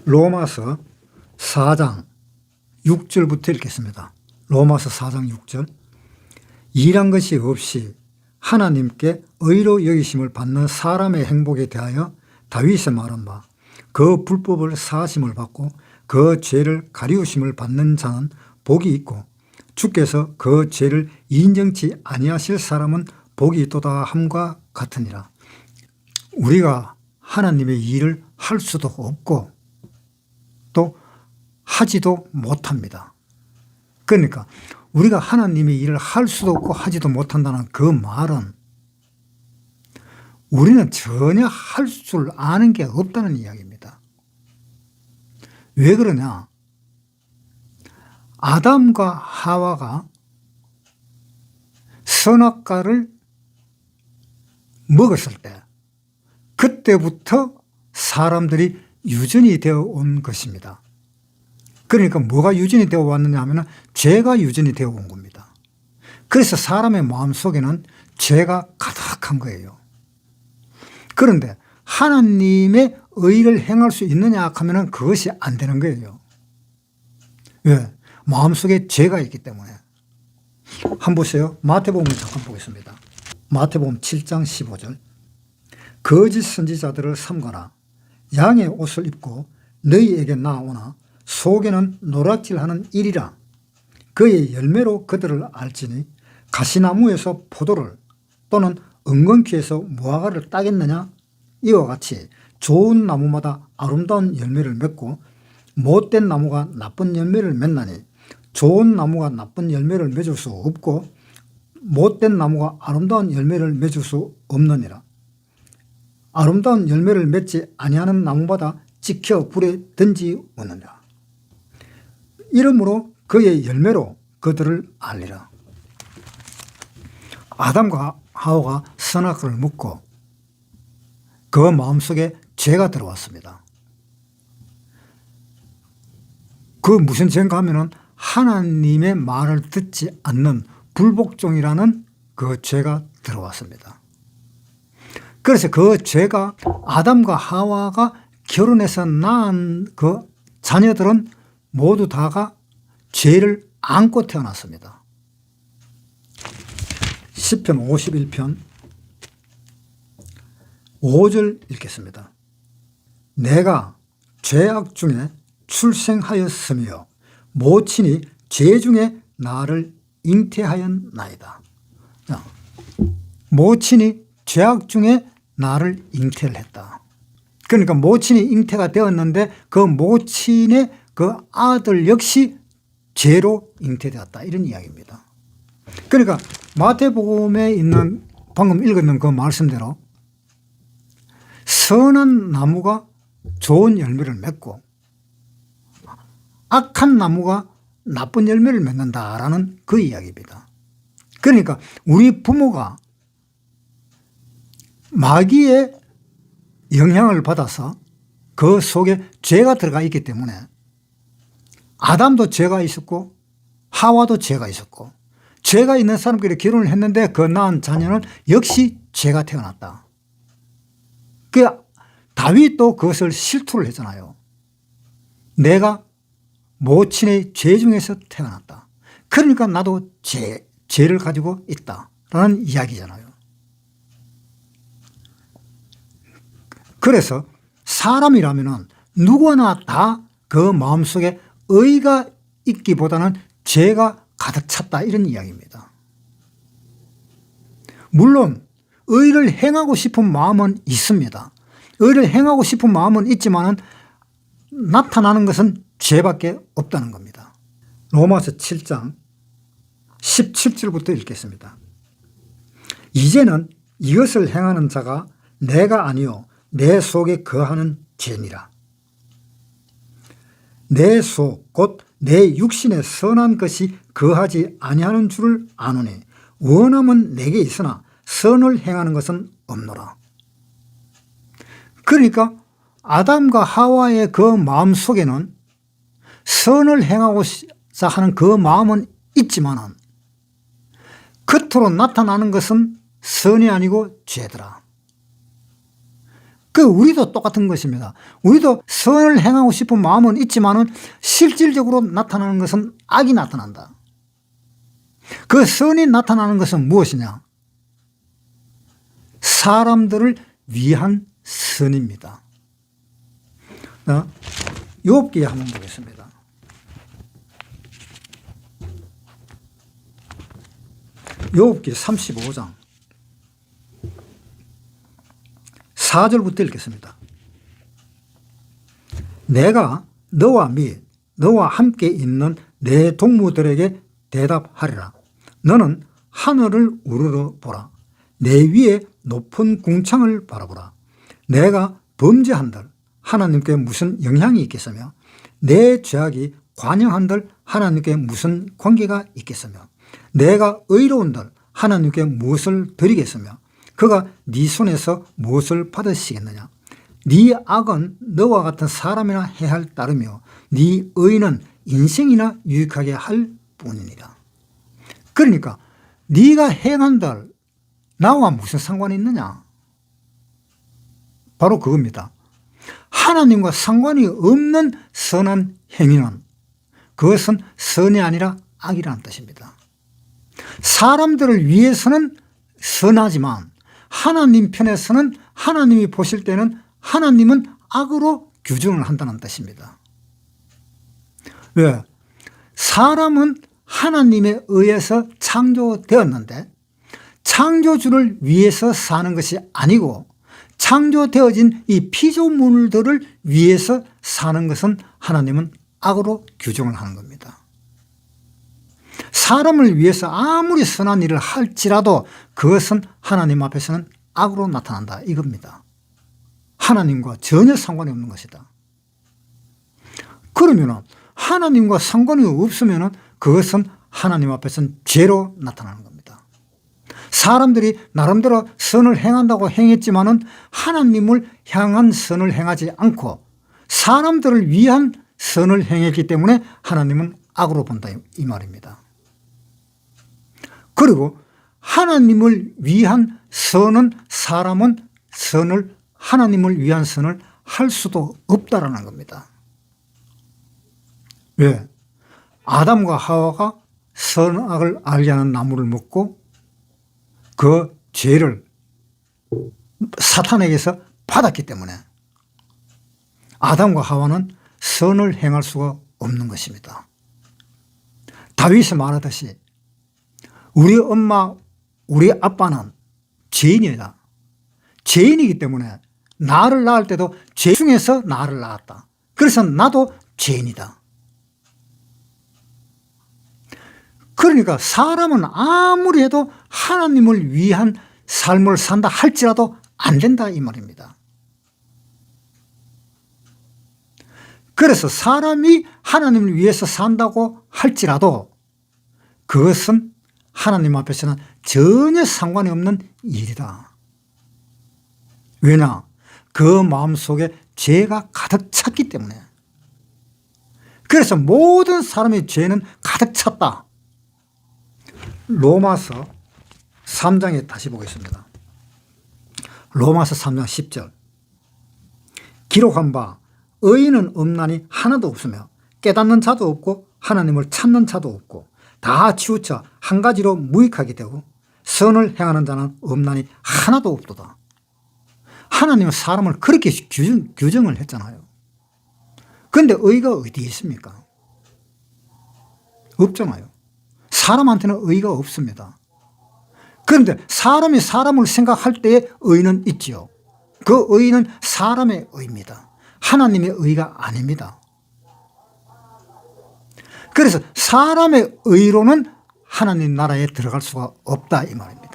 로마서 4장 6절부터 읽겠습니다. 로마서 4장 6절. 일한 것이 없이 하나님께 의로 여기심을 받는 사람의 행복에 대하여 다윗의 말한 바, 그 불법을 사하심을 받고 그 죄를 가리우심을 받는 자는 복이 있고 주께서 그 죄를 인정치 아니하실 사람은 복이 있도다 함과 같으니라. 우리가 하나님의 일을 할 수도 없고 또 하지도 못합니다. 그러니까 우리가 하나님의 일을 할 수도 없고 하지도 못한다는 그 말은 우리는 전혀 할 줄 아는 게 없다는 이야기입니다. 왜 그러냐? 아담과 하와가 선악과를 먹었을 때 그때부터 사람들이 유전이 되어 온 것입니다. 그러니까 뭐가 유전이 되어 왔느냐 하면 죄가 유전이 되어 온 겁니다. 그래서 사람의 마음속에는 죄가 가득한 거예요. 그런데 하나님의 의를 행할 수 있느냐 하면 그것이 안 되는 거예요. 왜? 마음속에 죄가 있기 때문에. 한번 보세요. 마태복음 잠깐 보겠습니다. 마태복음 7장 15절. 거짓 선지자들을 삼가라. 양의 옷을 입고 너희에게 나오나 속에는 노략질하는 일이라. 그의 열매로 그들을 알지니 가시나무에서 포도를 또는 은근키에서 무화과를 따겠느냐? 이와 같이 좋은 나무마다 아름다운 열매를 맺고 못된 나무가 나쁜 열매를 맺나니 좋은 나무가 나쁜 열매를 맺을 수 없고 못된 나무가 아름다운 열매를 맺을 수 없느니라. 아름다운 열매를 맺지 아니하는 나무마다 찍혀 불에 던지우느니라. 이러므로 그의 열매로 그들을 알리라. 아담과 하와가 선악과를 먹고 그 마음속에 죄가 들어왔습니다. 그 무슨 죄인가 하면은 하나님의 말을 듣지 않는 불복종이라는 그 죄가 들어왔습니다. 그래서 그 죄가 아담과 하와가 결혼해서 낳은 그 자녀들은 모두 다가 죄를 안고 태어났습니다. 시편 51편 5절 읽겠습니다. 내가 죄악 중에 출생하였으며 모친이 죄 중에 나를 잉태하였나이다. 모친이 죄악 중에 나를 잉태를 했다. 그러니까 모친이 잉태가 되었는데 그 모친의 그 아들 역시 죄로 잉태되었다. 이런 이야기입니다. 그러니까 마태복음에 있는 방금 읽었는 그 말씀대로 선한 나무가 좋은 열매를 맺고 악한 나무가 나쁜 열매를 맺는다라는 그 이야기입니다. 그러니까 우리 부모가 마귀의 영향을 받아서 그 속에 죄가 들어가 있기 때문에 아담도 죄가 있었고 하와도 죄가 있었고 죄가 있는 사람끼리 결혼을 했는데 그 낳은 자녀는 역시 죄가 태어났다. 그 다윗도 그것을 실토를 했잖아요. 내가 모친의 죄 중에서 태어났다. 그러니까 나도 죄를 가지고 있다라는 이야기잖아요. 그래서 사람이라면 누구나 다 그 마음속에 의가 있기보다는 죄가 가득 찼다 이런 이야기입니다. 물론 의를 행하고 싶은 마음은 있습니다. 의를 행하고 싶은 마음은 있지만 나타나는 것은 죄밖에 없다는 겁니다. 로마서 7장 17절부터 읽겠습니다. 이제는 이것을 행하는 자가 내가 아니요 내 속에 거하는 죄니라. 내 속 곧 내 육신에 선한 것이 거하지 아니하는 줄을 아노니 원함은 내게 있으나 선을 행하는 것은 없노라. 그러니까 아담과 하와의 그 마음 속에는 선을 행하고자 하는 그 마음은 있지만 겉으로 나타나는 것은 선이 아니고 죄더라. 우리도 똑같은 것입니다. 우리도 선을 행하고 싶은 마음은 있지만은 실질적으로 나타나는 것은 악이 나타난다. 그 선이 나타나는 것은 무엇이냐? 사람들을 위한 선입니다. 욥기에 한번 보겠습니다. 욥기 35장 4절부터 읽겠습니다. 내가 너와 및 너와 함께 있는 내 동무들에게 대답하리라. 너는 하늘을 우러러 보라. 내 위에 높은 궁창을 바라보라. 내가 범죄한들 하나님께 무슨 영향이 있겠으며 내 죄악이 관영한들 하나님께 무슨 관계가 있겠으며 내가 의로운들 하나님께 무엇을 드리겠으며 그가 네 손에서 무엇을 받으시겠느냐. 네 악은 너와 같은 사람이나 해할 따르며 네 의는 인생이나 유익하게 할 뿐이니라. 그러니까 네가 행한들 나와 무슨 상관이 있느냐. 바로 그겁니다. 하나님과 상관이 없는 선한 행위는 그것은 선이 아니라 악이라는 뜻입니다. 사람들을 위해서는 선하지만 하나님 편에서는 하나님이 보실 때는 하나님은 악으로 규정을 한다는 뜻입니다. 왜? 사람은 하나님에 의해서 창조되었는데 창조주를 위해서 사는 것이 아니고 창조되어진 이 피조물들을 위해서 사는 것은 하나님은 악으로 규정을 하는 겁니다. 사람을 위해서 아무리 선한 일을 할지라도 그것은 하나님 앞에서는 악으로 나타난다 이겁니다. 하나님과 전혀 상관이 없는 것이다. 그러면 하나님과 상관이 없으면 그것은 하나님 앞에서는 죄로 나타나는 겁니다. 사람들이 나름대로 선을 행한다고 행했지만은 하나님을 향한 선을 행하지 않고 사람들을 위한 선을 행했기 때문에 하나님은 악으로 본다 이 말입니다. 그리고 하나님을 위한 선은 사람은 선을 하나님을 위한 선을 할 수도 없다라는 겁니다. 왜? 아담과 하와가 선악을 알게 하는 나무를 먹고 그 죄를 사탄에게서 받았기 때문에 아담과 하와는 선을 행할 수가 없는 것입니다. 다윗이 말하듯이 우리 엄마, 우리 아빠는 죄인이다. 죄인이기 때문에 나를 낳을 때도 죄 중에서 나를 낳았다. 그래서 나도 죄인이다. 그러니까 사람은 아무리 해도 하나님을 위한 삶을 산다 할지라도 안 된다 이 말입니다. 그래서 사람이 하나님을 위해서 산다고 할지라도 그것은 하나님 앞에서는 전혀 상관이 없는 일이다. 왜냐? 그 마음속에 죄가 가득 찼기 때문에. 그래서 모든 사람의 죄는 가득 찼다. 로마서 3장에 다시 보겠습니다. 로마서 3장 10절. 기록한 바 의인은 없나니 하나도 없으며 깨닫는 자도 없고 하나님을 찾는 자도 없고 다 치우쳐 한 가지로 무익하게 되고 선을 행하는 자는 없나니 하나도 없도다. 하나님은 사람을 그렇게 규정을 했잖아요. 그런데 의가 어디 있습니까? 없잖아요. 사람한테는 의가 없습니다. 그런데 사람이 사람을 생각할 때의 의는 있지요. 그 의는 사람의 의입니다. 하나님의 의가 아닙니다. 그래서 사람의 의로는 하나님 나라에 들어갈 수가 없다 이 말입니다.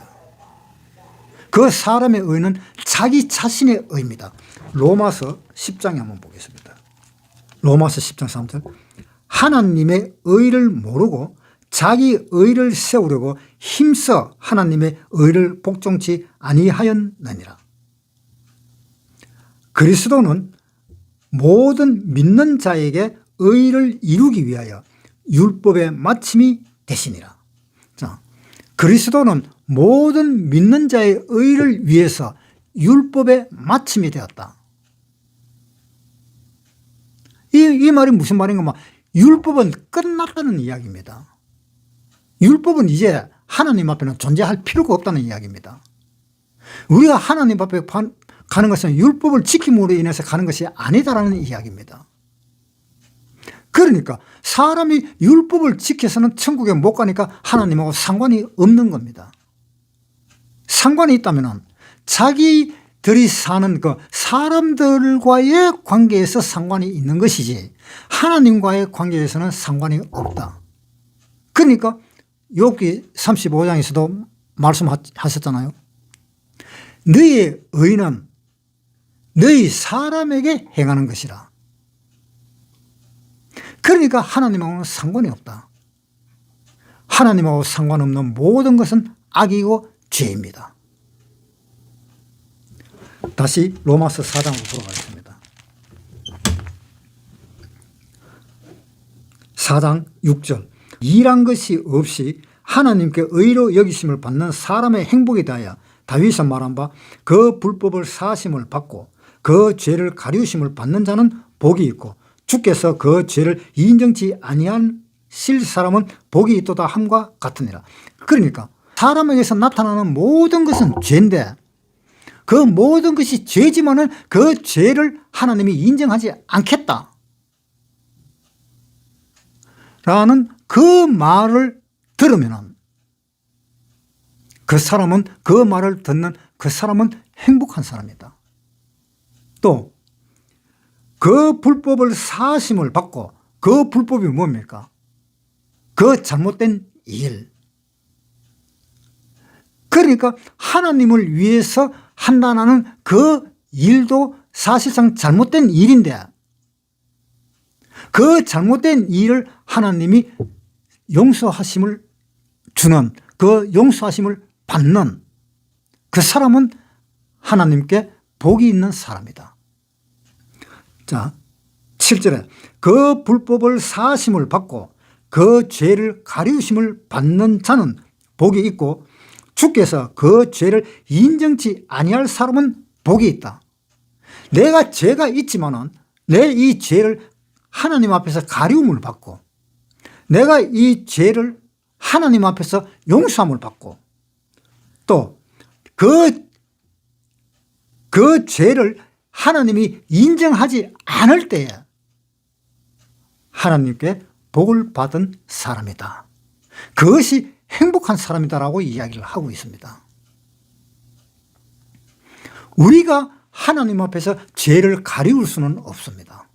그 사람의 의는 자기 자신의 의입니다. 로마서 10장에 한번 보겠습니다. 로마서 10장 3절. 하나님의 의를 모르고 자기 의를 세우려고 힘써 하나님의 의를 복종치 아니하였느니라. 그리스도는 모든 믿는 자에게 의를 이루기 위하여 율법의 마침이 되시니라. 자, 그리스도는 모든 믿는 자의 의를 위해서 율법의 마침이 되었다. 이 말이 무슨 말인가? 율법은 끝났다는 이야기입니다. 율법은 이제 하나님 앞에는 존재할 필요가 없다는 이야기입니다. 우리가 하나님 앞에 가는 것은 율법을 지킴으로 인해서 가는 것이 아니다라는 이야기입니다. 그러니까 사람이 율법을 지켜서는 천국에 못 가니까 하나님하고 상관이 없는 겁니다. 상관이 있다면 자기들이 사는 그 사람들과의 관계에서 상관이 있는 것이지 하나님과의 관계에서는 상관이 없다. 그러니까 욥기 35장에서도 말씀하셨잖아요. 너희 의는 너희 사람에게 행하는 것이라. 그러니까 하나님하고는 상관이 없다. 하나님하고 상관없는 모든 것은 악이고 죄입니다. 다시 로마서 4장으로 돌아가겠습니다. 4장 6절. 일한 것이 없이 하나님께 의로 여기심을 받는 사람의 행복에 대하여 다윗은 말한 바 그 불법을 사하심을 받고 그 죄를 가리우심을 받는 자는 복이 있고 주께서 그 죄를 인정치 아니하실 사람은 복이 있도다 함과 같으니라. 그러니까 사람에게서 나타나는 모든 것은 죄인데 그 모든 것이 죄지만은 그 죄를 하나님이 인정하지 않겠다 라는 그 말을 들으면 그 사람은, 그 말을 듣는 그 사람은 행복한 사람이다. 또 그 불법을 사하심을 받고 그 불법이 뭡니까? 그 잘못된 일. 그러니까 하나님을 위해서 한다는 그 일도 사실상 잘못된 일인데 그 잘못된 일을 하나님이 용서하심을 주는, 그 용서하심을 받는 그 사람은 하나님께 복이 있는 사람이다. 자, 7절에 그 불법을 사하심을 받고 그 죄를 가리우심을 받는 자는 복이 있고 주께서 그 죄를 인정치 아니할 사람은 복이 있다. 내가 죄가 있지만은 내 이 죄를 하나님 앞에서 가리움을 받고 내가 이 죄를 하나님 앞에서 용서함을 받고 또 그 죄를 하나님이 인정하지 않을 때에 하나님께 복을 받은 사람이다. 그것이 행복한 사람이다라고 이야기를 하고 있습니다. 우리가 하나님 앞에서 죄를 가리울 수는 없습니다.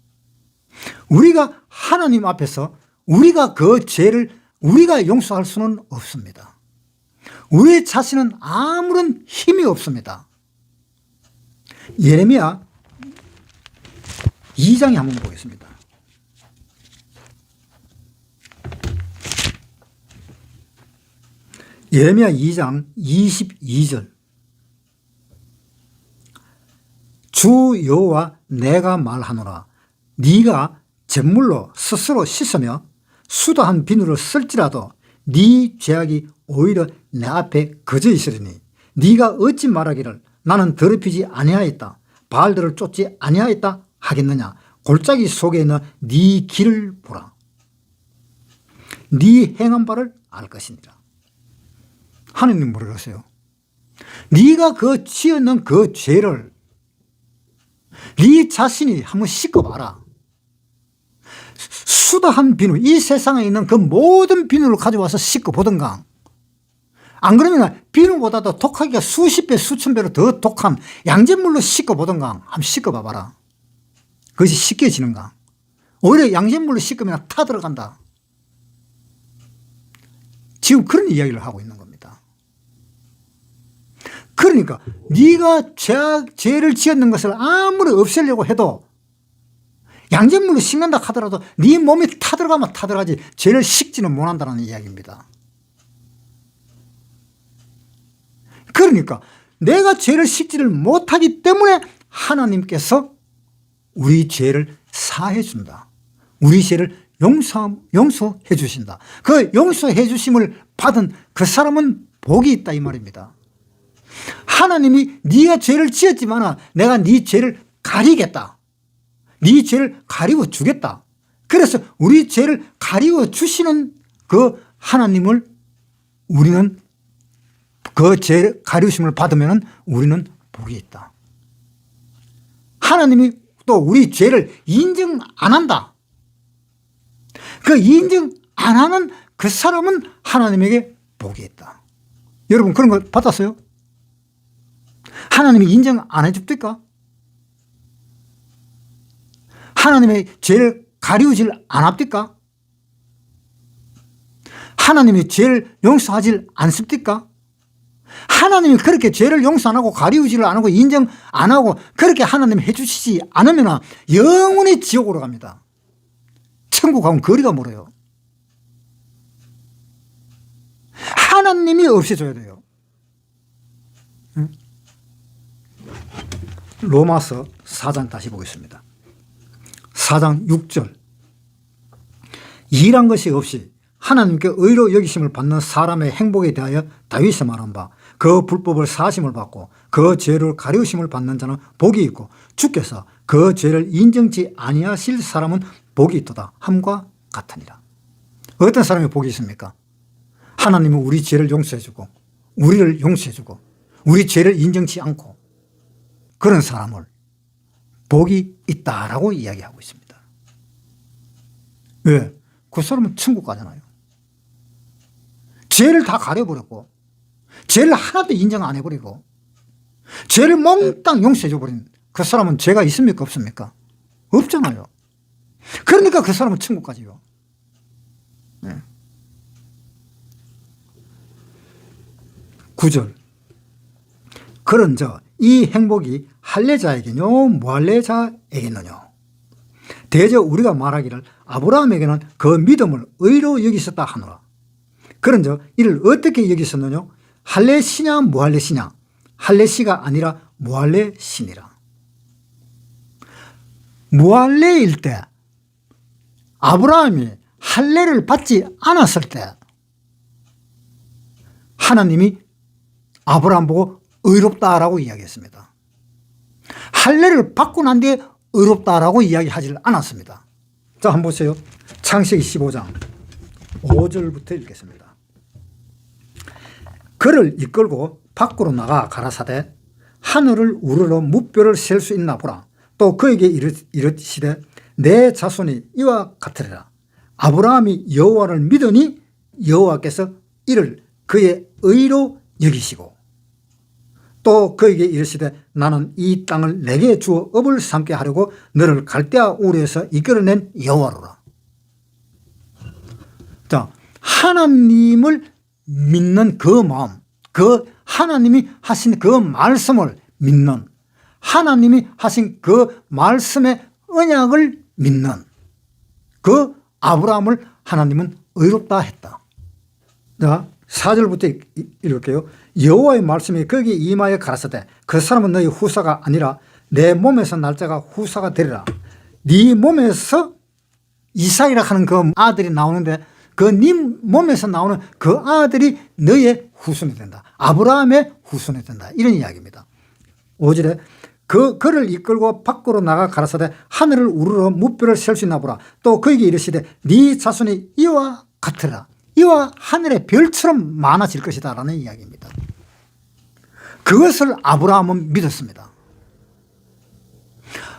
우리가 하나님 앞에서 우리가 그 죄를 우리가 용서할 수는 없습니다. 우리 자신은 아무런 힘이 없습니다. 예레미야 2장에 한번 보겠습니다. 예레미야 2장 22절. 주 여호와 내가 말하노라. 네가 잿물로 스스로 씻으며 수다한 비누를 쓸지라도 네 죄악이 오히려 내 앞에 거저 있으리니 네가 어찌 말하기를 나는 더럽히지 아니하였다, 바알들을 쫓지 아니하였다 하겠느냐. 골짜기 속에 있는 네 길을 보라. 네 행한 바를 알 것이니라. 하느님 뭐라 그러세요? 네가 그 지었는 그 죄를 네 자신이 한번 씻어봐라. 수다한 비누, 이 세상에 있는 그 모든 비누를 가져와서 씻어보던가, 안 그러면 비누보다도 독하기가 수십 배 수천 배로 더 독한 양잿물로 씻어보던가 한번 씻어봐봐라. 그것이 씻겨지는가? 오히려 양잿물로 씻으면 타들어간다. 지금 그런 이야기를 하고 있는 겁니다. 그러니까 네가 죄를 지었는 것을 아무리 없애려고 해도 양잿물로 씻는다 하더라도 네 몸이 타들어가면 타들어가지 죄를 씻지는 못한다는 이야기입니다. 그러니까 내가 죄를 씻지를 못하기 때문에 하나님께서 우리 죄를 사해 준다. 우리 죄를 용서해 주신다. 그 용서해 주심을 받은 그 사람은 복이 있다 이 말입니다. 하나님이 네가 죄를 지었지만 내가 네 죄를 가리겠다. 네 죄를 가리워 주겠다. 그래서 우리 죄를 가리워 주시는 그 하나님을 우리는 그 죄 가리우심을 받으면 우리는 복이 있다. 하나님이 또 우리 죄를 인정 안 한다. 그 인정 안 하는 그 사람은 하나님에게 복이 있다. 여러분 그런 거 받았어요? 하나님이 인정 안 해줍니까? 하나님의 죄를 가리우질 않았습니까? 하나님이 죄를 용서하지 않습니까? 하나님이 그렇게 죄를 용서 안 하고 가리우지를 안 하고 인정 안 하고 그렇게 하나님이 해주시지 않으면 영원히 지옥으로 갑니다. 천국 가면 거리가 멀어요. 하나님이 없애줘야 돼요. 로마서 4장 다시 보겠습니다. 4장 6절. 일한 것이 없이 하나님께 의로 여기심을 받는 사람의 행복에 대하여 다윗이 말한 바 그 불법을 사심을 받고 그 죄를 가리우심을 받는 자는 복이 있고 주께서 그 죄를 인정치 아니하실 사람은 복이 있도다 함과 같으니라. 어떤 사람이 복이 있습니까? 하나님은 우리 죄를 용서해 주고 우리를 용서해 주고 우리 죄를 인정치 않고 그런 사람을 복이 있다라고 이야기하고 있습니다. 왜? 그 사람은 천국 가잖아요. 죄를 다 가려버렸고 죄를 하나도 인정 안 해버리고 죄를 몽땅 용서해 줘버린 그 사람은 죄가 있습니까 없습니까? 없잖아요. 그러니까 그 사람은 천국 가지요. 네. 9절. 그런저 이 행복이 할례자에게뇨 무할례자에게느뇨. 대저 우리가 말하기를 아브라함에게는 그 믿음을 의로 여기셨다 하노라. 그런저 이를 어떻게 여기셨느냐? 할례시냐 무할례시냐? 할례시가 아니라 무할례시니라. 무할례일 때 아브라함이 할례를 받지 않았을 때 하나님이 아브라함 보고 의롭다라고 이야기했습니다. 할례를 받고 난 뒤에 의롭다라고 이야기하지 않았습니다. 자, 한번 보세요. 창세기 15장 5절부터 읽겠습니다. 그를 이끌고 밖으로 나가 가라사대 하늘을 우러러 무뼈를 셀 수 있나 보라. 또 그에게 이르시되 내 자손이 이와 같으리라. 아브라함이 여호와를 믿으니 여호와께서 이를 그의 의로 여기시고 또 그에게 이르시되 나는 이 땅을 내게 주어 업을 삼게 하려고 너를 갈대아 우르에서 이끌어낸 여호와로라. 자, 하나님을 믿는 그 마음, 그 하나님이 하신 그 말씀을 믿는, 하나님이 하신 그 말씀의 언약을 믿는 그 아브라함을 하나님은 의롭다 했다. 자, 4절부터 읽을게요. 여호와의 말씀이 거기에 임하여 가라사대 그 사람은 너희 후사가 아니라 내 몸에서 날짜가 후사가 되리라. 네 몸에서 이삭이라 하는 그 아들이 나오는데 그 네 몸에서 나오는 그 아들이 너의 후손이 된다. 아브라함의 후손이 된다. 이런 이야기입니다. 5절에 그를 이끌고 밖으로 나가 가라사대 하늘을 우러러 무뼈를 셀 수 있나 보라. 또 그에게 이르시되 네 자손이 이와 같으라. 이와 하늘의 별처럼 많아질 것이다 라는 이야기입니다. 그것을 아브라함은 믿었습니다.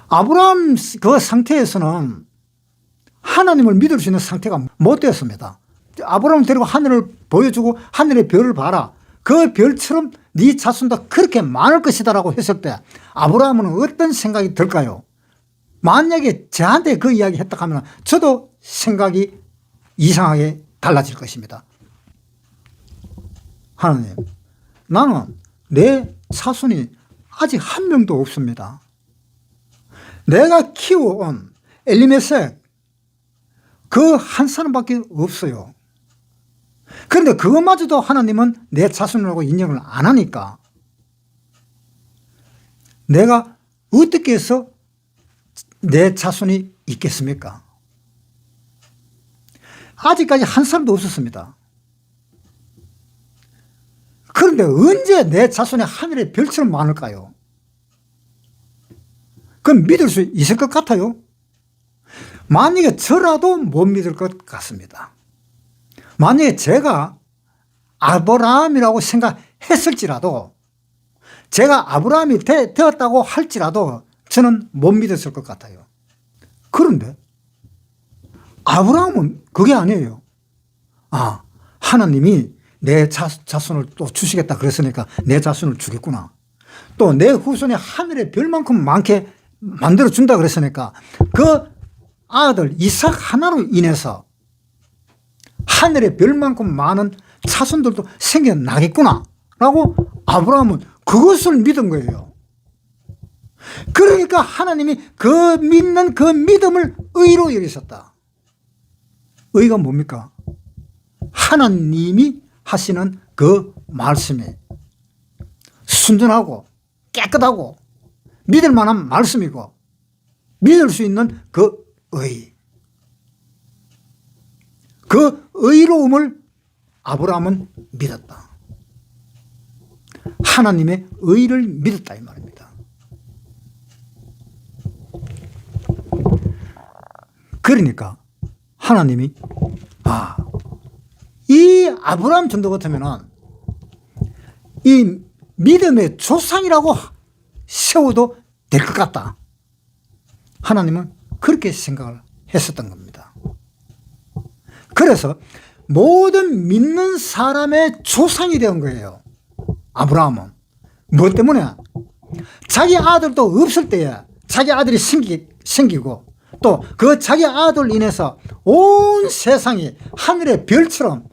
아브라함 그 상태에서는 하나님을 믿을 수 있는 상태가 못 되었습니다. 아브라함을 데리고 하늘을 보여주고 하늘의 별을 봐라. 그 별처럼 네 자손도 그렇게 많을 것이다 라고 했을 때 아브라함은 어떤 생각이 들까요? 만약에 저한테 그 이야기 했다 하면 저도 생각이 이상하게 달라질 것입니다. 하나님, 나는 내 자손이 아직 한 명도 없습니다. 내가 키워온 엘리메섹 그 한 사람밖에 없어요. 그런데 그것마저도 하나님은 내 자손이라고 인정을 안 하니까 내가 어떻게 해서 내 자손이 있겠습니까? 아직까지 한 사람도 없었습니다. 그런데 언제 내 자손이 하늘의 별처럼 많을까요? 그럼 믿을 수 있을 것 같아요? 만약에 저라도 못 믿을 것 같습니다. 만약에 제가 아브라함이라고 생각했을지라도, 제가 아브라함이 되었다고 할지라도 저는 못 믿었을 것 같아요. 그런데 아브라함은 그게 아니에요. 하나님이 내 자손을 또 주시겠다 그랬으니까 내 자손을 주겠구나. 또 내 후손이 하늘의 별만큼 많게 만들어준다 그랬으니까 그 아들 이삭 하나로 인해서 하늘의 별만큼 많은 자손들도 생겨나겠구나 라고 아브라함은 그것을 믿은 거예요. 그러니까 하나님이 그 믿는 그 믿음을 의로 여기셨다. 의가 뭡니까? 하나님이 하시는 그 말씀이 순전하고 깨끗하고 믿을 만한 말씀이고 믿을 수 있는 그 의. 그 의로움을 아브라함은 믿었다. 하나님의 의를 믿었다 이 말입니다. 그러니까 하나님이 이 아브라함 정도 같으면 이 믿음의 조상이라고 세워도 될 것 같다. 하나님은 그렇게 생각을 했었던 겁니다. 그래서 모든 믿는 사람의 조상이 된 거예요. 아브라함은. 뭐 때문에? 자기 아들도 없을 때에 자기 아들이 생기고 또 그 자기 아들 인해서 온 세상이 하늘의 별처럼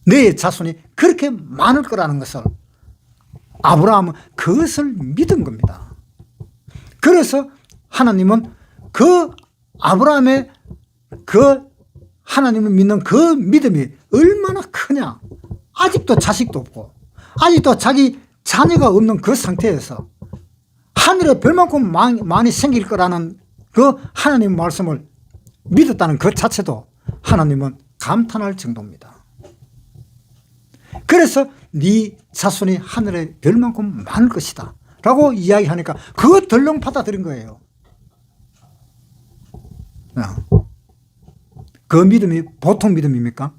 내 자손이 그렇게 많을 거라는 것을 아브라함은 그것을 믿은 겁니다. 그래서 하나님은 그 아브라함의 그 하나님을 믿는 그 믿음이 얼마나 크냐. 아직도 자식도 없고 아직도 자기 자녀가 없는 그 상태에서 하늘에 별만큼 많이 생길 거라는 그 하나님 말씀을 믿었다는 그 자체도 하나님은 감탄할 정도입니다. 그래서 네 자손이 하늘에 별만큼 많을 것이다 라고 이야기하니까 그거 덜렁 받아들인 거예요. 그 믿음이 보통 믿음입니까?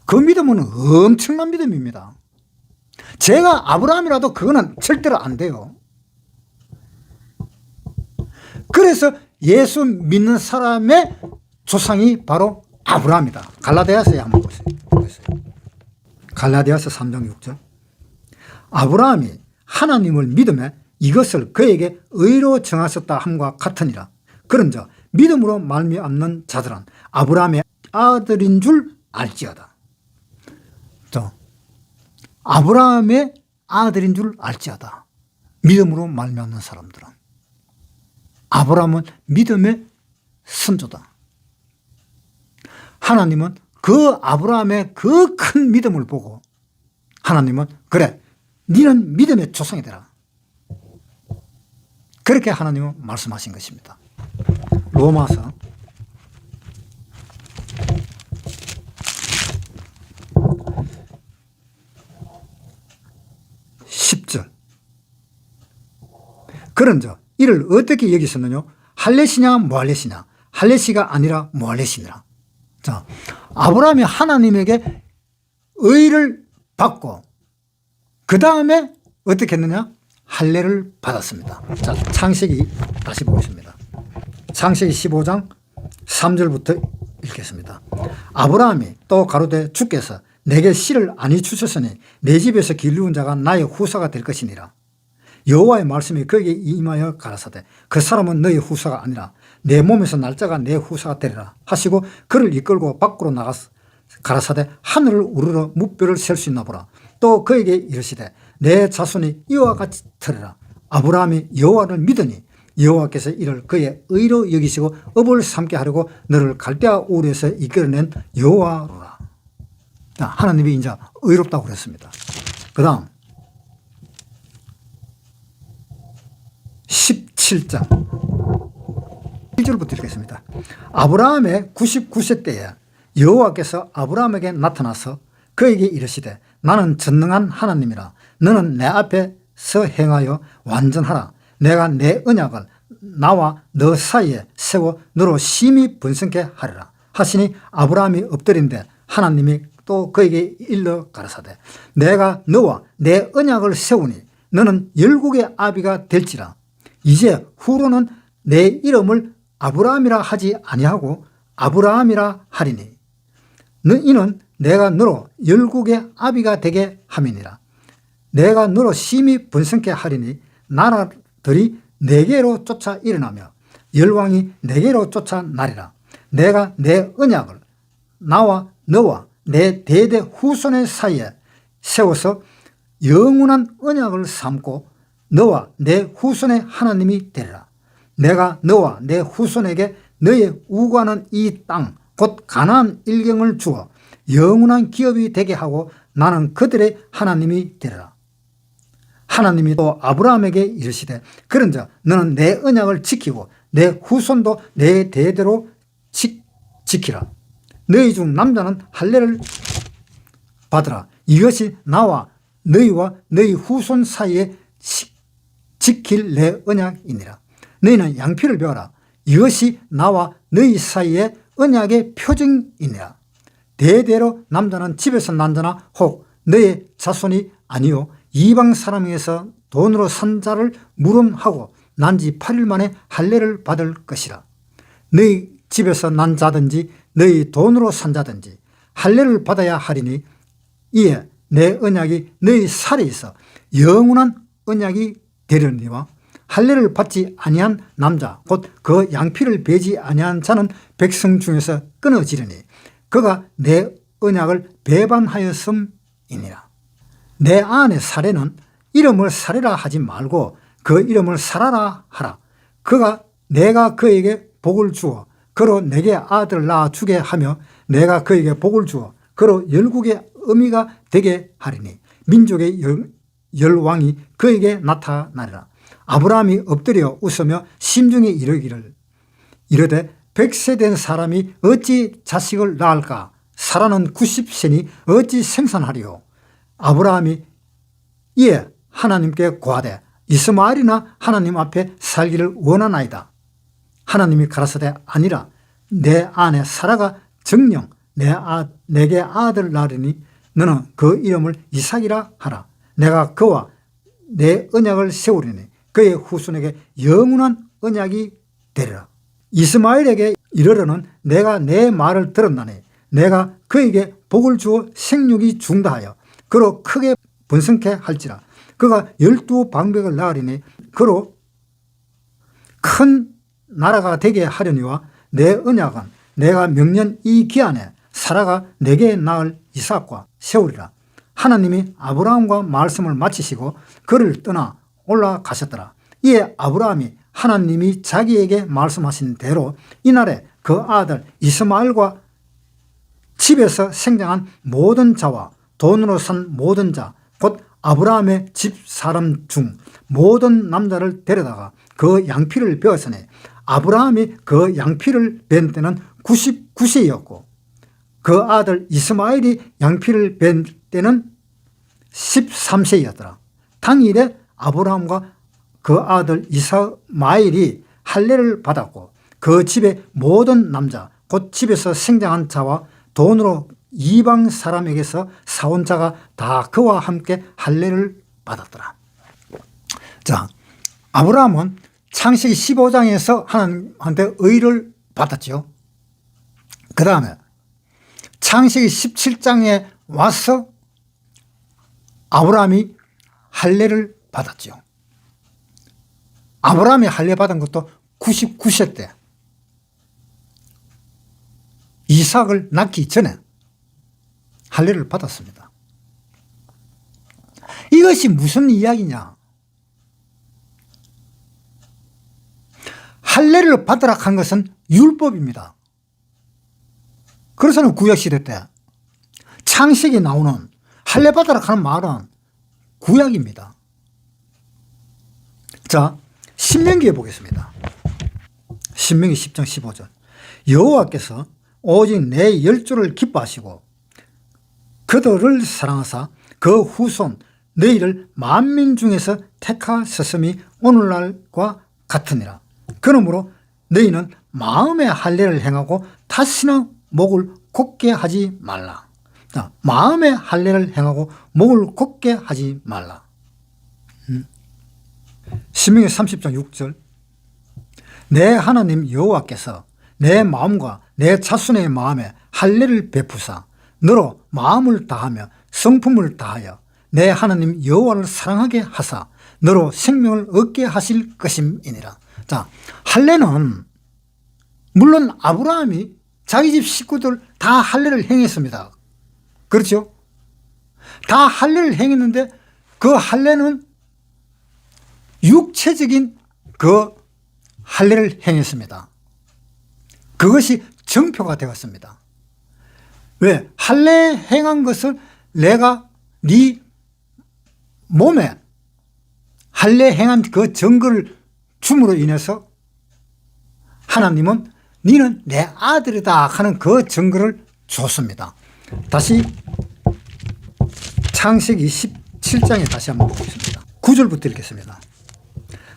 그 믿음은 엄청난 믿음입니다. 제가 아브라함이라도 그거는 절대로 안 돼요. 그래서 예수 믿는 사람의 조상이 바로 아브라함이다. 갈라디아서에 한번 보세요. 갈라디아서 3장 6절. 아브라함이 하나님을 믿음에 이것을 그에게 의로 정하셨다 함과 같으니라. 그런즉 믿음으로 말미암는 자들은 아브라함의 아들인 줄 알지어다. 아브라함의 아들인 줄 알지어다. 믿음으로 말미암는 사람들은. 아브라함은 믿음의 선조다. 하나님은 그 아브라함의 그 큰 믿음을 보고 하나님은 그래 너는 믿음의 조상이 되라. 그렇게 하나님은 말씀하신 것입니다. 로마서 10절. 그런즉 이를 어떻게 여기셨느냐? 할례시냐 무할례시냐? 할례시가 아니라 무할례시니라. 자, 아브라함이 하나님에게 의를 받고 그 다음에 어떻게 했느냐? 할례를 받았습니다. 자, 창세기 다시 보겠습니다. 창세기 15장 3절부터 읽겠습니다. 아브라함이 또 가로되 주께서 내게 씨를 아니 주셨으니 내 집에서 기르는 자가 나의 후사가 될 것이니라. 여호와의 말씀이 그에게 임하여 가라사대 그 사람은 너의 후사가 아니라 내 몸에서 날 자가 내 후사가 되리라 하시고 그를 이끌고 밖으로 가라사대 하늘을 우러러 무뼈를 셀 수 있나 보라. 또 그에게 이르시되 내 자손이 이와 같이 되리라. 아브라함이 여호와를 믿으니 여호와께서 이를 그의 의로 여기시고 업을 삼게 하려고 너를 갈대아 우르에서 이끌어낸 여호와로라. 하나님이 이제 의롭다고 그랬습니다. 그 다음 17장 1절부터 읽겠습니다. 아브라함의 99세 때에 여호와께서 아브라함에게 나타나서 그에게 이르시되 나는 전능한 하나님이라. 너는 내 앞에서 행하여 완전하라. 내가 내 언약을 나와 너 사이에 세워 너로 심히 번성케 하리라 하시니 아브라함이 엎드린데 하나님이 또 그에게 일러 가라사대 내가 너와 내 언약을 세우니 너는 열국의 아비가 될지라. 이제 후로는 내 이름을 아브라함이라 하지 아니하고 아브라함이라 하리니 이는 내가 너로 열국의 아비가 되게 함이니라. 내가 너로 심히 번성케 하리니 나라들이 내게로 쫓아 일어나며 열왕이 내게로 쫓아 나리라. 내가 내 언약을 나와 너와 내 대대 후손의 사이에 세워서 영원한 언약을 삼고 너와 내 후손의 하나님이 되리라. 내가 너와 내 후손에게 너의 우고하는 이 땅 곧 가나안 일경을 주어 영원한 기업이 되게 하고 나는 그들의 하나님이 되리라. 하나님이 또 아브라함에게 이르시되 그런즉 너는 내 언약을 지키고 내 후손도 내 대대로 지키라. 너희 중 남자는 할례를 받으라. 이것이 나와 너희와 너희 후손 사이에 지킬 내 언약이니라. 너희는 양피를 베어라. 이것이 나와 너희 사이에 언약의 표징이니라. 대대로 남자는 집에서 난 자나 혹 너의 자손이 아니요 이방 사람에게서 돈으로 산 자를 물음하고 난 지 8일 만에 할례를 받을 것이라. 너희 집에서 난 자든지 너희 돈으로 산 자든지 할례를 받아야 하리니 이에 내 언약이 너희 살에 있어 영원한 언약이 되려니와 할례를 받지 아니한 남자 곧 그 양피를 베지 아니한 자는 백성 중에서 끊어지려니 그가 내 언약을 배반하였음이니라. 내 아내 사례는 이름을 사례라 하지 말고 그 이름을 사라라 하라. 그가 내가 그에게 복을 주어 그로 내게 아들을 낳아 주게 하며 내가 그에게 복을 주어 그로 열국의 어미가 되게 하리니 민족의 열왕이 그에게 나타나리라. 아브라함이 엎드려 웃으며 심중에 이르되 100세 된 사람이 어찌 자식을 낳을까? 사라는 90세니 어찌 생산하리요? 아브라함이 이에 하나님께 고하되 이스마엘이나 하나님 앞에 살기를 원하나이다. 하나님이 가라사대 아니라 내 아내 사라가 정녕 내게 아들을 낳으리니 너는 그 이름을 이삭이라 하라. 내가 그와 내 언약을 세우리니 그의 후손에게 영원한 언약이 되리라. 이스마엘에게 이르러는 내가 내 말을 들었나니 내가 그에게 복을 주어 생육이 중다하여 그로 크게 번성케 할지라. 그가 12방백을 낳으리니 그로 큰 나라가 되게 하려니와 내 언약은 내가 명년 이 기한에 사라가 내게 낳을 이삭과 세우리라. 하나님이 아브라함과 말씀을 마치시고 그를 떠나 올라가셨더라. 이에 아브라함이 하나님이 자기에게 말씀하신 대로 이날에 그 아들 이스마엘과 집에서 생장한 모든 자와 돈으로 산 모든 자 곧 아브라함의 집 사람 중 모든 남자를 데려다가 그 양피를 베었으니 아브라함이 그 양피를 벤 때는 99세였고 그 아들 이스마엘이 양피를 벤 때는 13세였더라. 당일에 아브라함과 그 아들 이스마엘이 할례를 받았고 그 집의 모든 남자 곧 집에서 생장한 자와 돈으로 이방 사람에게서 사온 자가 다 그와 함께 할례를 받았더라. 자, 아브라함은 창세기 15장에서 하나님한테 의를 받았죠. 그 다음에 창세기 17장에 와서 아브라함이 할례를 받았죠. 아브라함이 할례 받은 것도 99세 때 이삭을 낳기 전에 할례를 받았습니다. 이것이 무슨 이야기냐? 할례를 받으라 한 것은 율법입니다. 그래서는 구약시대 때 창세기에 나오는 할례 받으라 하는 말은 구약입니다. 자, 신명기에 보겠습니다. 신명기 10장 15절 여호와께서 오직 내 열조를 기뻐하시고 그들을 사랑하사 그 후손 너희를 만민 중에서 택하셨음이 오늘날과 같으니라. 그러므로 너희는 마음의 할례를 행하고 다시는 목을 곧게 하지 말라. 마음의 할례를 행하고 목을 곧게 하지 말라. 신명기 30장 6절 내 하나님 여호와께서 내 마음과 내 자손의 마음에 할례를 베푸사 너로 마음을 다하며 성품을 다하여 내 하나님 여호와를 사랑하게 하사 너로 생명을 얻게 하실 것임이니라. 자, 할례는 물론 아브라함이 자기 집 식구들 다 할례를 행했습니다. 그렇죠? 다 할례를 행했는데 그 할례는 육체적인 그 할례를 행했습니다. 그것이 정표가 되었습니다. 왜? 할례 행한 것을 내가 네 몸에 할례 행한 그 증거를 줌으로 인해서 하나님은 너는 내 아들이다 하는 그 증거를 줬습니다. 다시 창세기 17장에 다시 한번 보겠습니다. 9절부터 읽겠습니다.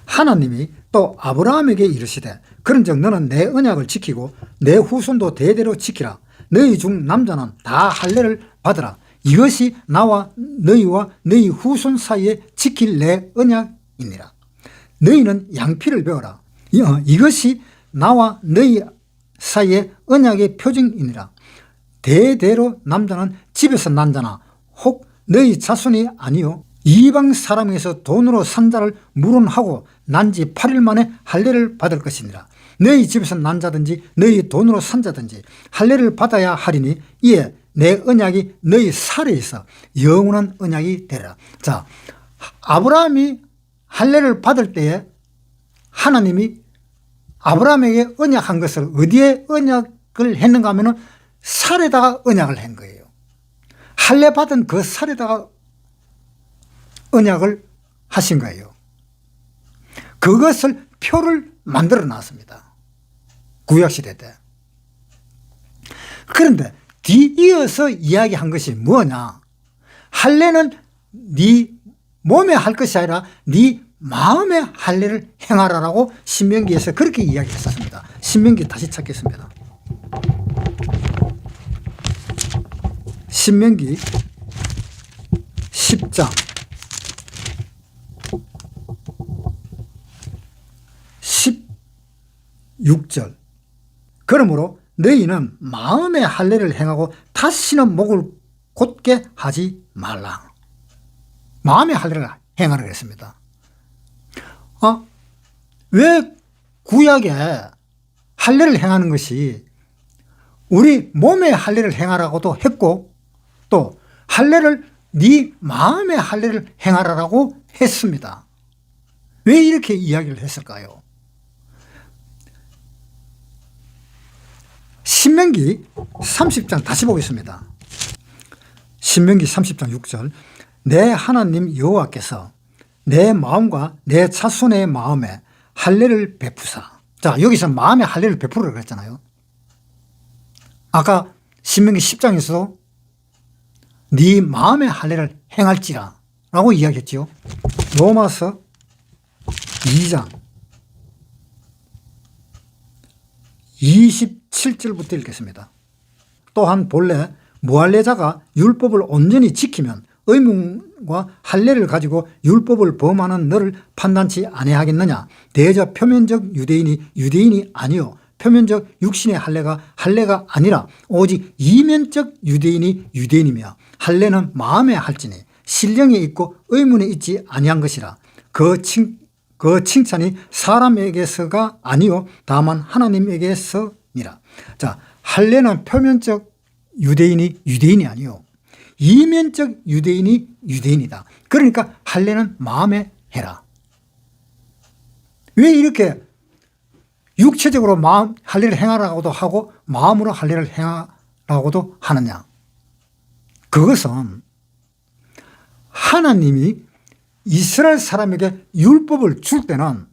하나님이 또 아브라함에게 이르시되 그런즉 너는 내 언약을 지키고 내 후손도 대대로 지키라. 너희 중 남자는 다 할례를 받으라. 이것이 나와 너희와 너희 후손 사이에 지킬 내 언약이니라. 너희는 양피를 베어라. 이것이 나와 너희 사이에 언약의 표징이니라. 대대로 남자는 집에서 난 자나 혹 너희 자손이 아니요 이방 사람에게서 돈으로 산 자를 물은하고 난 지 8일 만에 할례를 받을 것이니라. 너희 집에서 난 자든지 너희 돈으로 산 자든지 할례를 받아야 하리니 이에 내 언약이 너희 살에 있어 영원한 언약이 되리라. 자, 아브라함이 할례를 받을 때에 하나님이 아브라함에게 언약한 것을 어디에 언약을 했는가 하면은 살에다가 언약을 한 거예요. 할례 받은 그 살에다가 언약을 하신 거예요. 그것을 표를 만들어 놨습니다. 구약시대 때. 그런데 뒤이어서 이야기한 것이 뭐냐? 할례는 네 몸에 할 것이 아니라 네 마음의 할례를 행하라라고 신명기에서 그렇게 이야기했었습니다. 신명기 다시 찾겠습니다. 신명기 10장 16절 그러므로 너희는 마음의 할례를 행하고 다시는 목을 곧게 하지 말라. 마음의 할례를 행하라 그랬습니다. 왜 구약에 할례를 행하는 것이 우리 몸의 할례를 행하라고도 했고 또 할례를 네 마음의 할례를 행하라고 했습니다. 왜 이렇게 이야기를 했을까요? 신명기 30장 다시 보겠습니다. 신명기 30장 6절 내 하나님 여호와께서 내 마음과 내 자손의 마음에 할례를 베푸사. 자, 여기서 마음의 할례를 베푸라고 그랬잖아요. 아까 신명기 10장에서도 네 마음의 할례를 행할지라 라고 이야기했지요. 로마서 2장 27절부터 읽겠습니다. 또한 본래 무할례자가 율법을 온전히 지키면 의문과 할례를 가지고 율법을 범하는 너를 판단치 아니하겠느냐. 대저 표면적 유대인이 아니요 표면적 육신의 할례가 아니라 오직 이면적 유대인이며 할례는 마음에 할지니 신령에 있고 의문에 있지 아니한 것이라. 그 칭찬이 사람에게서가 아니요 다만 하나님에게서니라. 자, 할례는 표면적 유대인이 아니요 이면적 유대인이다. 그러니까 할례는 마음에 해라. 왜 이렇게 육체적으로 마음 할례를 행하라고도 하고 마음으로 할례를 행하라고도 하느냐? 그것은 하나님이 이스라엘 사람에게 율법을 줄 때는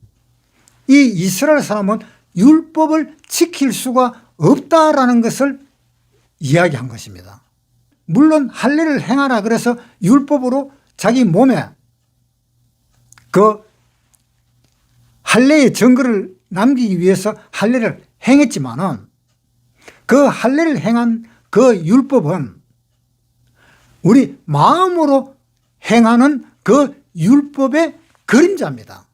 이 이스라엘 사람은 율법을 지킬 수가 없다라는 것을 이야기한 것입니다. 물론 할례를 행하라 그래서 율법으로 자기 몸에 그 할례의 증거를 남기기 위해서 할례를 행했지만은 그 할례를 행한 그 율법은 우리 마음으로 행하는 그 율법의 그림자입니다.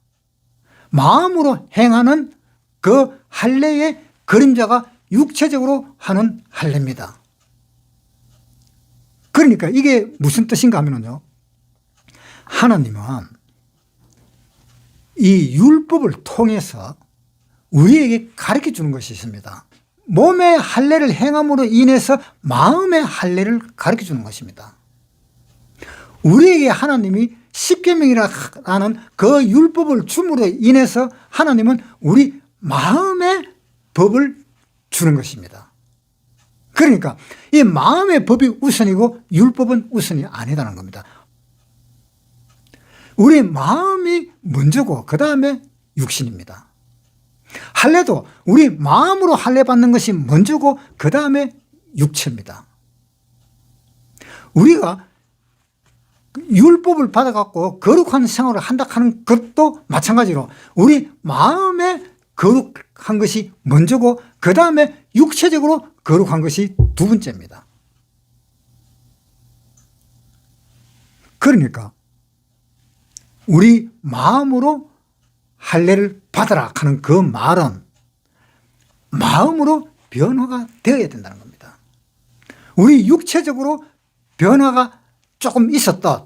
마음으로 행하는 그 할례의 그림자가 육체적으로 하는 할례입니다. 그러니까 이게 무슨 뜻인가 하면요, 하나님은 이 율법을 통해서 우리에게 가르쳐 주는 것이 있습니다. 몸의 할례를 행함으로 인해서 마음의 할례를 가르쳐 주는 것입니다. 우리에게 하나님이 십계명이라는 그 율법을 줌으로 인해서 하나님은 우리 마음의 법을 주는 것입니다. 그러니까 이 마음의 법이 우선이고 율법은 우선이 아니다는 겁니다. 우리 마음이 먼저고 그 다음에 육신입니다. 할례도 우리 마음으로 할례 받는 것이 먼저고 그 다음에 육체입니다. 우리가 율법을 받아갖고 거룩한 생활을 한다 하는 것도 마찬가지로 우리 마음에 거룩한 것이 먼저고 그 다음에 육체적으로 거룩한 것이 두 번째입니다. 그러니까 우리 마음으로 할례를 받아라 하는 그 말은 마음으로 변화가 되어야 된다는 겁니다. 우리 육체적으로 변화가 조금 있었다.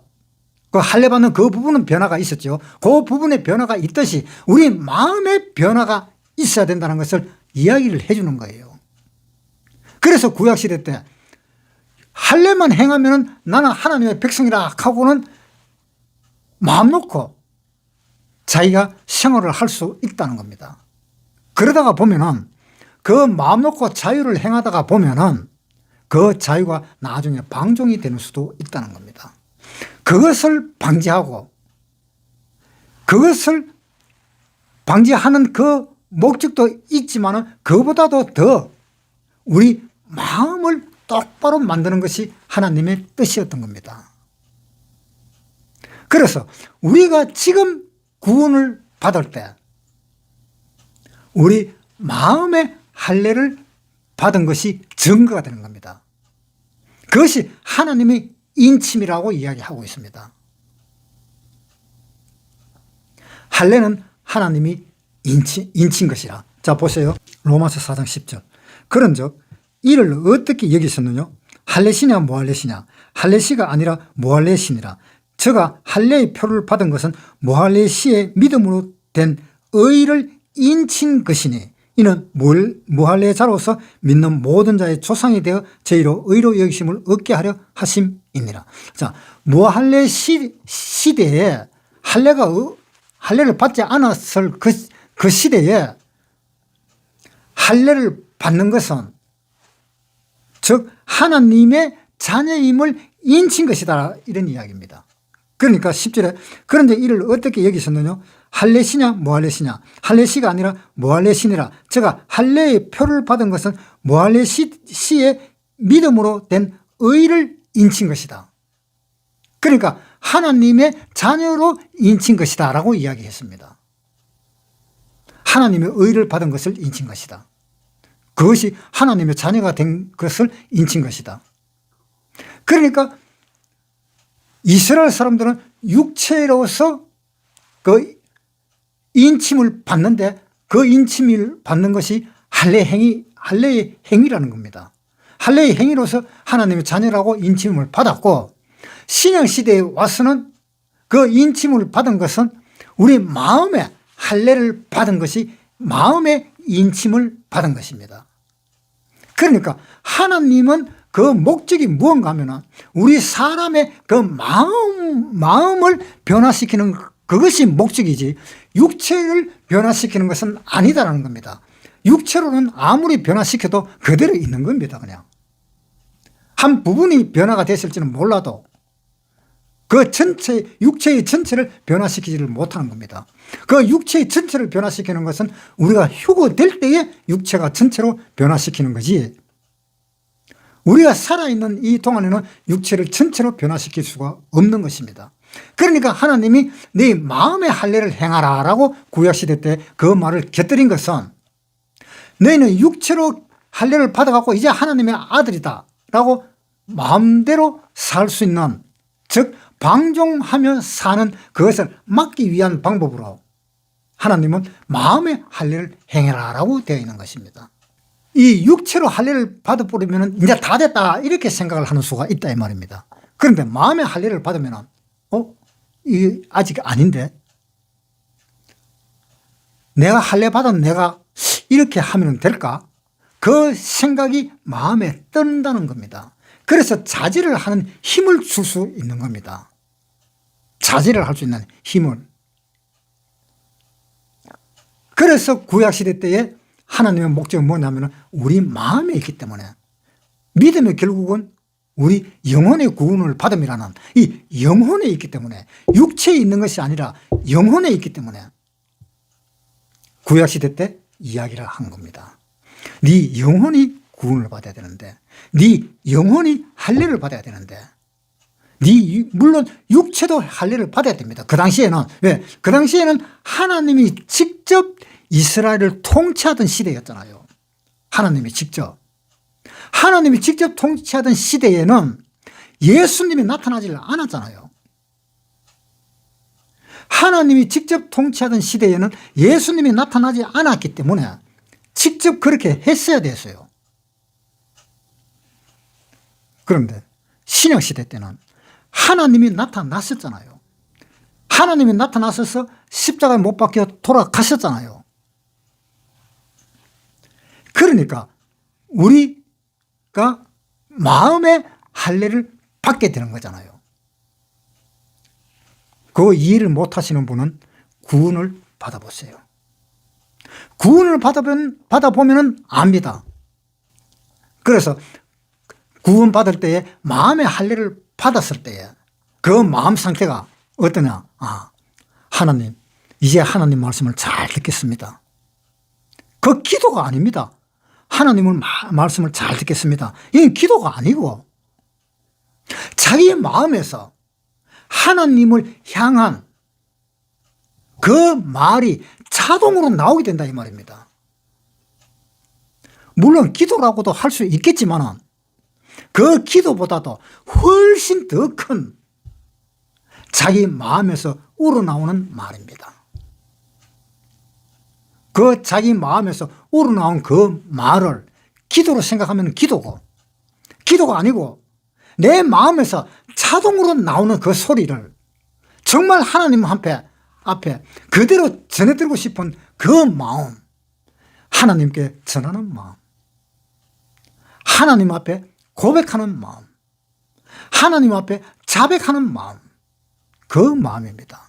그 할례 받는 그 부분은 변화가 있었죠. 그 부분에 변화가 있듯이 우리 마음의 변화가 있어야 된다는 것을 이야기를 해주는 거예요. 그래서 구약시대 때 할례만 행하면 나는 하나님의 백성이라 하고는 마음 놓고 자기가 생활을 할 수 있다는 겁니다. 그러다가 보면은 그 마음 놓고 자유를 행하다가 보면은 그 자유가 나중에 방종이 되는 수도 있다는 겁니다. 그것을 방지하고 그것을 방지하는 그 목적도 있지만은 그보다도 더 우리 마음을 똑바로 만드는 것이 하나님의 뜻이었던 겁니다. 그래서 우리가 지금 구원을 받을 때 우리 마음의 할례를 받은 것이 증거가 되는 겁니다. 그것이 하나님의 인침이라고 이야기하고 있습니다. 할례는 하나님이 인친 것이라. 자 보세요. 로마서 4장 10절. 그런즉 이를 어떻게 여기셨느냐? 할례시냐 무할례시냐? 할례시가 아니라 무할례시니라. 저가 할례의 표를 받은 것은 무할례시의 믿음으로 된 의를 인친 것이니 이는 무할례자로서 믿는 모든 자의 조상이 되어 저희로 의로 여기심을 얻게 하려 하심이니라. 자, 무할례 시대에 할례를 받지 않았을 그 시대에 할례를 받는 것은 즉 하나님의 자녀임을 인친 것이다 이런 이야기입니다. 그러니까 10절에 그런데 이를 어떻게 여기셨느냐? 할례시냐 무할례시냐? 할례시가 아니라 무할례시니라. 제가 할례의 표를 받은 것은 무할례시의 믿음으로 된 의를 인친 것이다. 그러니까 하나님의 자녀로 인친 것이다 라고 이야기했습니다. 하나님의 의를 받은 것을 인친 것이다. 그것이 하나님의 자녀가 된 것을 인친 것이다. 그러니까 이스라엘 사람들은 육체로서 그 인침을 받는데 그 인침을 받는 것이 할례의 행위라는 겁니다. 할례의 행위로서 하나님의 자녀라고 인침을 받았고 신약시대에 와서는 그 인침을 받은 것은 우리 마음에 할례를 받은 것이 마음의 인침을 받은 것입니다. 그러니까 하나님은 그 목적이 무언가 하면 우리 사람의 그 마음을 변화시키는 그것이 목적이지 육체를 변화시키는 것은 아니다라는 겁니다. 육체로는 아무리 변화시켜도 그대로 있는 겁니다. 그냥 한 부분이 변화가 됐을지는 몰라도 그 전체 육체의 전체를 변화시키지를 못하는 겁니다. 그 육체의 전체를 변화시키는 것은 우리가 휴거될 때에 육체가 전체로 변화시키는 거지 우리가 살아있는 이 동안에는 육체를 전체로 변화시킬 수가 없는 것입니다. 그러니까 하나님이 네 마음의 할례를 행하라 라고 구약시대 때 그 말을 곁들인 것은 너희는 육체로 할례를 받아갖고 이제 하나님의 아들이다 라고 마음대로 살 수 있는, 즉 방종하며 사는 그것을 막기 위한 방법으로 하나님은 마음의 할례를 행해라 라고 되어 있는 것입니다. 이 육체로 할례를 받아버리면 이제 다 됐다 이렇게 생각을 하는 수가 있다 이 말입니다. 그런데 마음의 할례를 받으면 이게 아직 아닌데, 내가 할례 받은 내가 이렇게 하면 될까? 그 생각이 마음에 뜬다는 겁니다. 그래서 자제를 하는 힘을 줄 수 있는 겁니다. 자제를 할 수 있는 힘을. 그래서 구약시대 때에 하나님의 목적은 뭐냐면 우리 마음에 있기 때문에, 믿음의 결국은 우리 영혼의 구원을 받음이라는 이 영혼에 있기 때문에, 육체에 있는 것이 아니라 영혼에 있기 때문에 구약시대 때 이야기를 한 겁니다. 네 영혼이 구원을 받아야 되는데, 네 영혼이 할례를 받아야 되는데, 물론 육체도 할례를 받아야 됩니다. 그 당시에는. 왜? 그 당시에는 하나님이 직접 이스라엘을 통치하던 시대였잖아요. 하나님이 직접 통치하던 시대에는 예수님이 나타나질 않았잖아요. 하나님이 직접 통치하던 시대에는 예수님이 나타나지 않았기 때문에 직접 그렇게 했어야 됐어요. 그런데 신약시대 때는 하나님이 나타났었잖아요. 하나님이 나타나셔서 십자가에 못 박혀 돌아가셨잖아요. 그러니까 우리가 마음의 할례를 받게 되는 거잖아요. 그 이해를 못 하시는 분은 구원을 받아보세요. 구원을 받아보면 압니다. 그래서 구원 받을 때에 마음의 할례를 받았을 때에 그 마음 상태가 어떠냐? 하나님, 이제 하나님 말씀을 잘 듣겠습니다. 그 기도가 아닙니다. 하나님은 말씀을 잘 듣겠습니다. 이건 기도가 아니고 자기의 마음에서 하나님을 향한 그 말이 자동으로 나오게 된다 이 말입니다. 물론 기도라고도 할 수 있겠지만 그 기도보다도 훨씬 더 큰 자기 마음에서 우러나오는 말입니다. 그 자기 마음에서 우러나온 그 말을 기도로 생각하면 기도고, 기도가 아니고 내 마음에서 자동으로 나오는 그 소리를 정말 하나님 앞에 그대로 전해드리고 싶은 그 마음, 하나님께 전하는 마음, 하나님 앞에 고백하는 마음, 하나님 앞에 자백하는 마음, 그 마음입니다.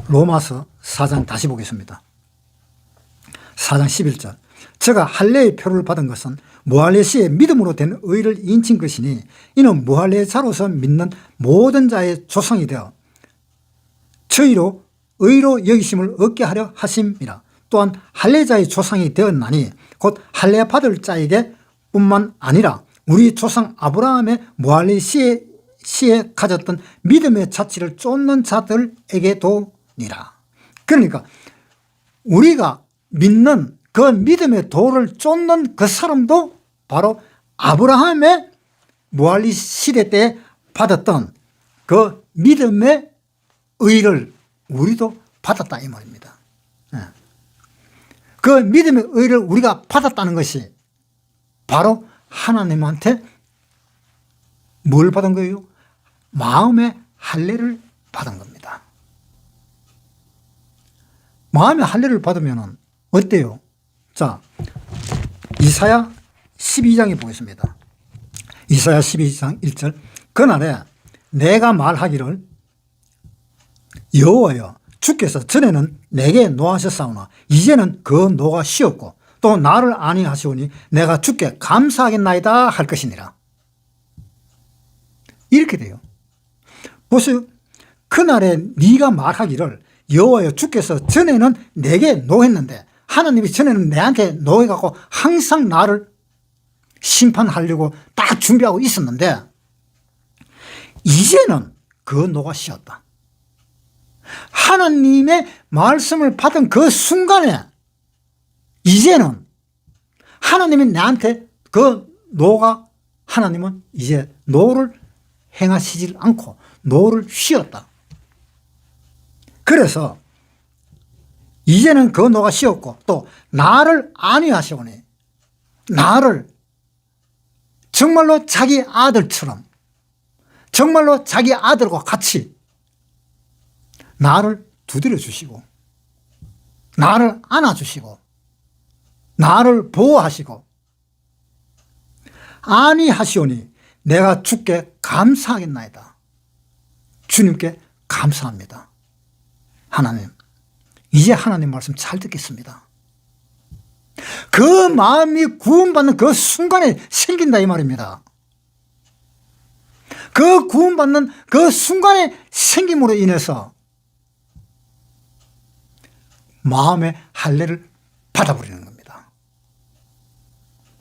로마서 4장 다시 보겠습니다. 4장 11절. 저가 할례의 표를 받은 것은 무할례 시에 믿음으로 된 의를 인친 것이니 이는 무할례자로서 믿는 모든 자의 조상이 되어 저희로 의로 여기심을 얻게 하려 하심이라. 또한 할례자의 조상이 되었나니 곧 할례 받을 자에게 뿐만 아니라 우리 조상 아브라함의 무할례 시에 가졌던 믿음의 자취를 쫓는 자들에게도니라. 그러니까 우리가 믿는 그 믿음의 도를 쫓는 그 사람도 바로 아브라함의 무할례 시대 때 받았던 그 믿음의 의를 우리도 받았다 이 말입니다. 그 믿음의 의를 우리가 받았다는 것이 바로 하나님한테 뭘 받은 거예요? 마음의 할례를 받은 겁니다. 마음의 할례를 받으면 어때요? 자, 이사야 12장에 보겠습니다. 이사야 12장 1절. 그날에 내가 말하기를 여호와여 주께서 전에는 내게 노하셨사오나 이제는 그 노가 쉬었고 또 나를 아니하시오니 내가 주께 감사하겠나이다 할 것이니라. 이렇게 돼요. 보세요. 그날에 네가 말하기를 여호와여 주께서 전에는 내게 노했는데 하나님이 전에는 내한테 노예갖고 항상 나를 심판하려고 딱 준비하고 있었는데 이제는 그 노가 쉬었다. 하나님의 말씀을 받은 그 순간에 이제는 하나님이 나한테 그 노가 하나님은 이제 노를 행하시질 않고 노를 쉬었다. 그래서 이제는 그 노가 쉬었고 또 나를 안위하시오니 나를 정말로 자기 아들처럼 정말로 자기 아들과 같이 나를 두드려 주시고 나를 안아주시고 나를 보호하시고 안위하시오니 내가 주께 감사하겠나이다. 주님께 감사합니다. 하나님, 이제 하나님 말씀 잘 듣겠습니다. 그 마음이 구원받는 그 순간에 생긴다 이 말입니다. 그 구원받는 그 순간에 생김으로 인해서 마음의 할례를 받아버리는 겁니다.